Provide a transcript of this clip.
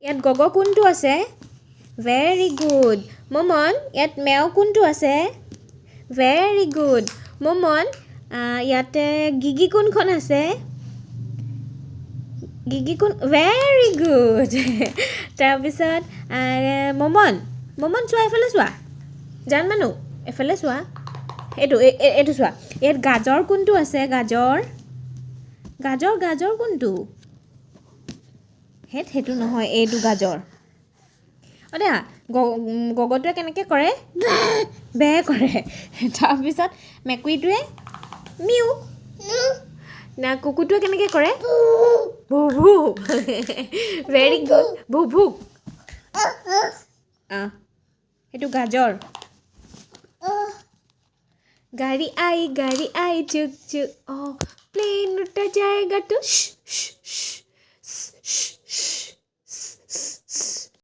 ইয়াত গগ কোনটো আছে ভেৰি গুড মমন ইয়াত মেও কোনটো আছে ভেৰি গুড মমন ইয়াতে গিগি কোনখন আছে গিগি কোন ভেৰি গুড তাৰপিছত মমন মমন চোৱা এফালে চোৱা জান মানুহ এফালে চোৱা এইটো চোৱা ইয়াত গাজৰ কোনটো আছে গাজৰ গাজৰ গাজৰ কোনটো সেইটো নহয় এইটো গাজৰ দে গগটোৱে কেনেকৈ কৰে বে কৰে তাৰপিছত মেকুৰীটোৱে মিউ না কুকুৰটোৱে কেনেকৈ কৰে ভু ভু ভেৰি গুড ভু ভু সেইটো গাজৰ গাড়ী আই চুক চুক প্লেন উঠা যায়গা তো